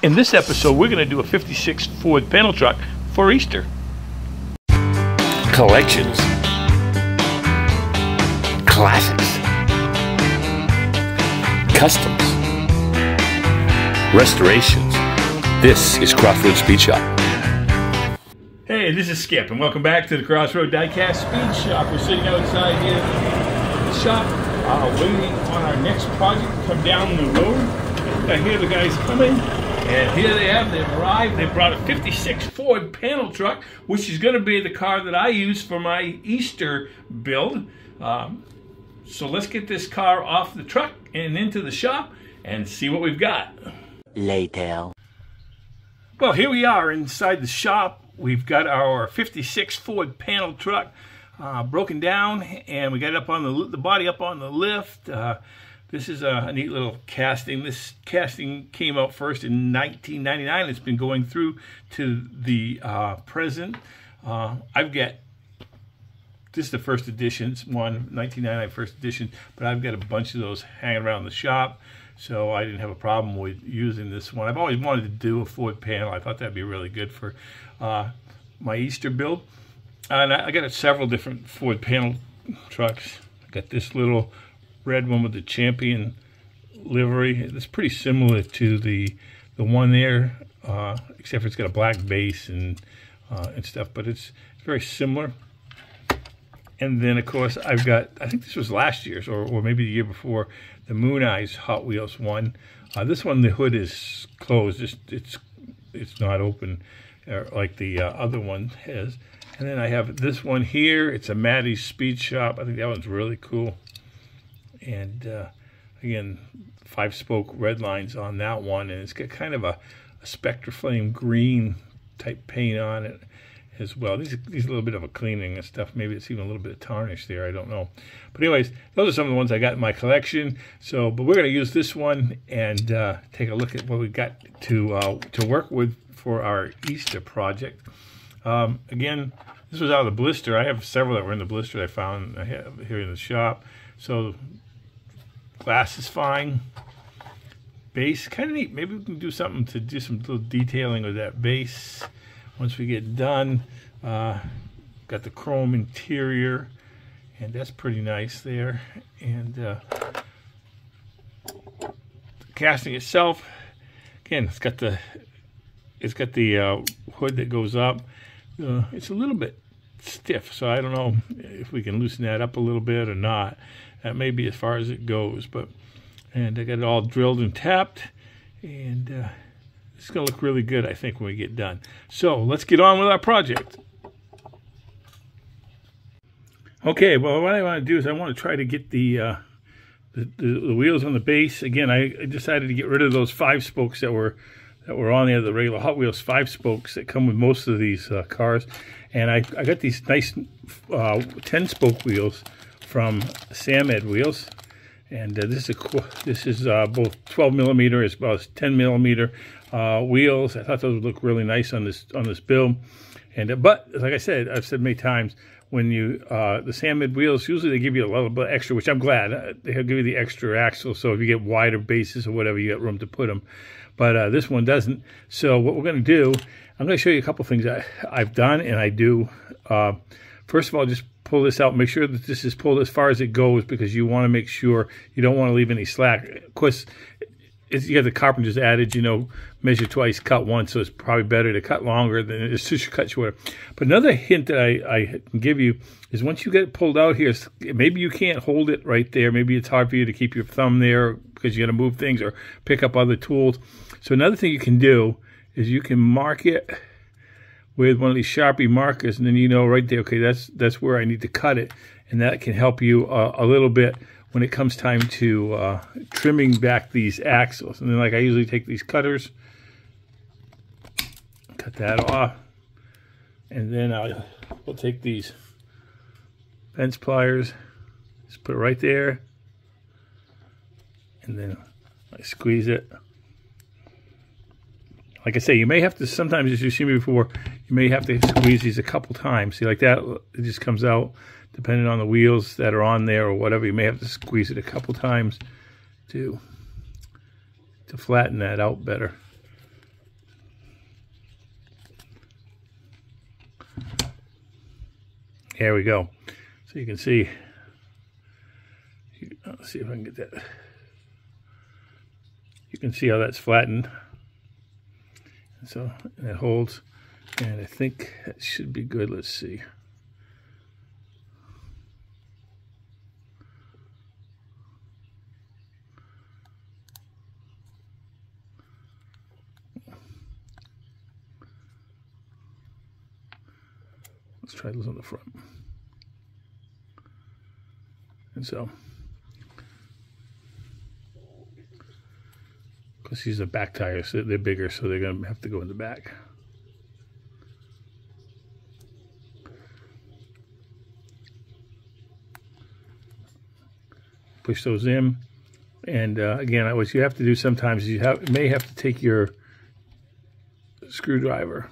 In this episode, we're going to do a 56 Ford panel truck for Easter. Collections, classics, customs, restorations. This is Crossroads Speed Shop. Hey, this is Skip, and welcome back to the Crossroads Diecast Speed Shop. We're sitting outside here at the shop, waiting on our next project to come down the road. I hear the guys coming. And here they have, they've arrived. They brought a 56 Ford panel truck, which is going to be the car that I use for my Easter build. So let's get this car off the truck and into the shop and see what we've got. Later. Well, here we are inside the shop. We've got our 56 Ford panel truck broken down, and we got it up on the body up on the lift. This is a neat little casting. This casting came out first in 1999. It's been going through to the present. I've got, this is the first edition. It's 1999 first edition, but I've got a bunch of those hanging around the shop, so I didn't have a problem with using this one. I've always wanted to do a Ford panel. I thought that'd be really good for my Easter build. And I got several different Ford panel trucks. I got this little red one with the Champion livery. It's pretty similar to the one there, except for it's got a black base and stuff, but it's very similar. And then of course I've got, I think this was last year's or maybe the year before, the Moon Eyes Hot Wheels one. This one, the hood is closed. It's not open like the other one has. And then I have this one here. It's a Maddie's Speed Shop. I think that one's really cool. And again, 5-spoke red lines on that one, and it's got kind of a Spectraflame green type paint on it as well. These a little bit of a cleaning and stuff. Maybe it's even a little bit of tarnish there. I don't know. But anyways, those are some of the ones I got in my collection. So, but we're going to use this one and take a look at what we got to work with for our Easter project. Again, this was out of the blister. I have several that were in the blister I found I have here in the shop. So glass is fine. Base, kind of neat. Maybe we can do something to do some little detailing with that base once we get done. Got the chrome interior, and that's pretty nice there. And the casting itself, again, it's got the hood that goes up. It's a little bit stiff, so I don't know if we can loosen that up a little bit or not. That may be as far as it goes, and I got it all drilled and tapped, and it's going to look really good, I think, when we get done. So let's get on with our project. Okay, well, what I want to do is I want to try to get the wheels on the base. Again, I decided to get rid of those 5 spokes that were on there, the regular Hot Wheels 5 spokes that come with most of these cars, and I got these nice 10-spoke wheels from Samed Wheels, and this is both 12 millimeter as well as 10 millimeter wheels. I thought those would look really nice on this build, and but like I said, I've said many times, when you the Samed wheels, usually they give you a little bit extra, which I'm glad they give you the extra axle, so if you get wider bases or whatever, you got room to put them. But this one doesn't. So what we're going to do, I'm going to show you a couple things I've done and I do. First of all, just pull this out. Make sure that this is pulled as far as it goes, because you want to make sure you don't want to leave any slack. Of course, you have the carpenter's adage, measure twice, cut once. So it's probably better to cut longer than it is to cut shorter. But another hint that I can give you is once you get it pulled out here, maybe you can't hold it right there. Maybe it's hard for you to keep your thumb there because you got to move things or pick up other tools. So another thing you can do is you can mark it with one of these Sharpie markers, and then you know right there, okay, that's where I need to cut it, and that can help you a little bit when it comes time to trimming back these axles. And then, like, I usually take these cutters, cut that off, and then we'll take these fence pliers, just put it right there, and then I squeeze it. Like I say, you may have to, sometimes, as you've seen me before, you may have to squeeze these a couple times. See, like that, it just comes out, depending on the wheels that are on there or whatever. You may have to squeeze it a couple times to flatten that out better. There we go. So you can see, let's see if I can get that. You can see how that's flattened. So it holds, and I think that should be good. Let's see. Let's try those on the front. And so, because these are back tires, so they're bigger, so they're going to have to go in the back. Push those in, and again, what you have to do sometimes is you may have to take your screwdriver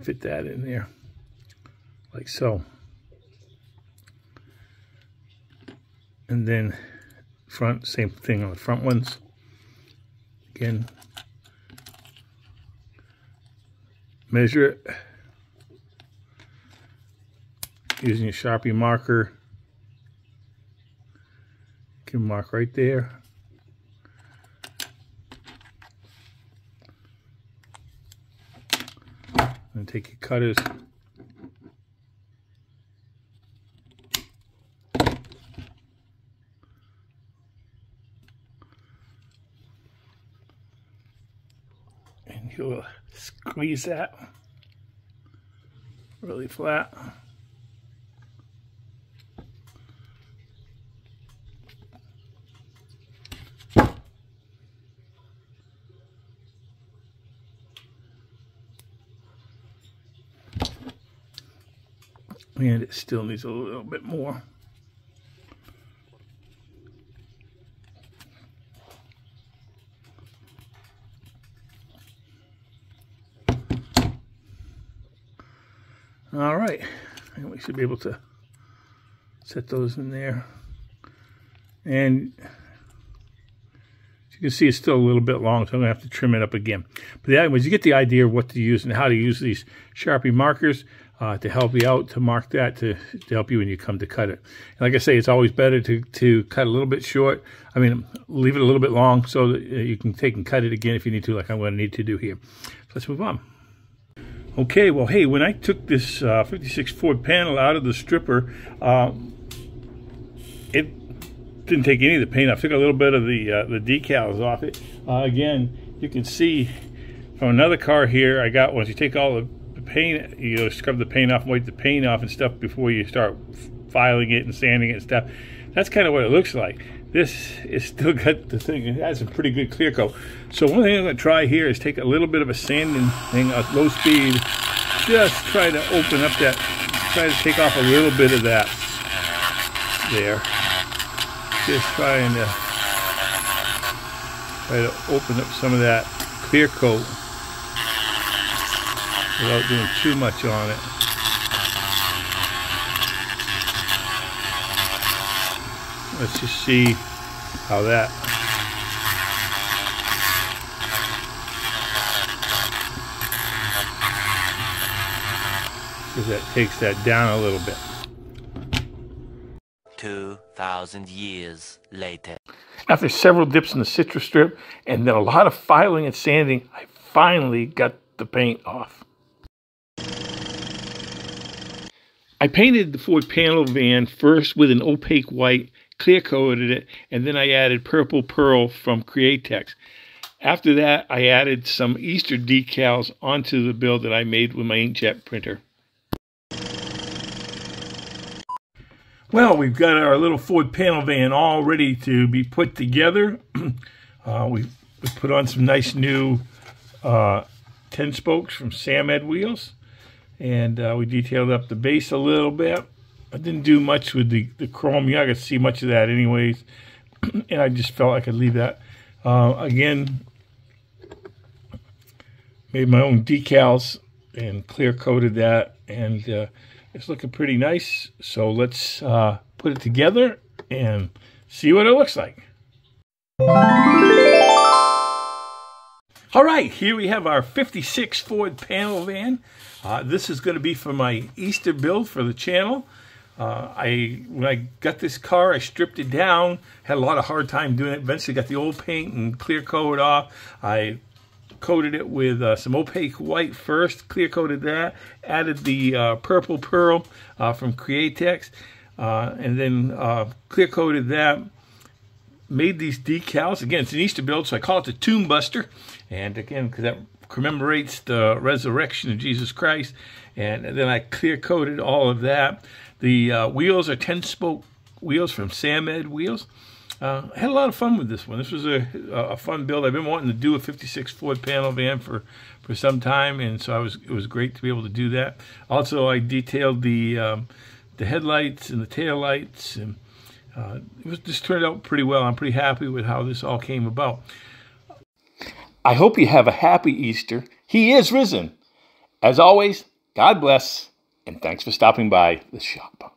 fit that in there, like so. And then front, same thing on the front ones. Again, measure it using a Sharpie marker. You can mark right there. And take your cutters. And you'll squeeze that really flat. And it still needs a little bit more. All right, and we should be able to set those in there. And you can see it's still a little bit long, so I'm going to have to trim it up again. But anyways, you get the idea of what to use and how to use these Sharpie markers to help you out, to mark that, to help you when you come to cut it. And like I say, it's always better to cut a little bit short. I mean, leave it a little bit long so that you can take and cut it again if you need to, like I'm going to need to do here. So let's move on. Okay, well, hey, when I took this 56 Ford panel out of the stripper, it didn't take any of the paint off. Took a little bit of the decals off it. Again, you can see from another car here, I got, once you take all the paint, you scrub the paint off and wipe the paint off and stuff before you start filing it and sanding it and stuff. That's kind of what it looks like. This is still got the thing. It has a pretty good clear coat. So one thing I'm going to try here is take a little bit of a sanding thing at low speed. Just try to open up that, try to take off a little bit of that there. Just trying to open up some of that clear coat without doing too much on it. Let's just see how that. Because that takes that down a little bit. 2,000 years later. After several dips in the citrus strip and then a lot of filing and sanding, I finally got the paint off. I painted the Ford panel van first with an opaque white, clear coated it, and then I added purple pearl from Createx. After that, I added some Easter decals onto the build that I made with my inkjet printer. Well, we've got our little Ford panel van all ready to be put together. We put on some nice new 10 spokes from Sam Ed Wheels. And we detailed up the base a little bit. I didn't do much with the chrome. You're not going to see much of that anyways. And I just felt I could leave that. Again, made my own decals and clear coated that. And it's looking pretty nice. So let's put it together and see what it looks like. All right, here we have our 56 Ford panel van. This is going to be for my Easter build for the channel. When I got this car, I stripped it down. Had a lot of hard time doing it. Eventually got the old paint and clear coat off. I coated it with some opaque white first, clear coated that, added the purple pearl from Createx, and then clear coated that. Made these decals. Again, it's an Easter build, so I call it the Tomb Buster. And again, because that commemorates the resurrection of Jesus Christ. And then I clear coated all of that. The wheels are 10-spoke wheels from Samed Wheels. I had a lot of fun with this one. This was a fun build. I've been wanting to do a 56 Ford panel van for some time, and so it was great to be able to do that. Also, I detailed the headlights and the tail lights, and just turned out pretty well. I'm pretty happy with how this all came about. I hope you have a happy Easter. He is risen. As always, God bless, and thanks for stopping by the shop.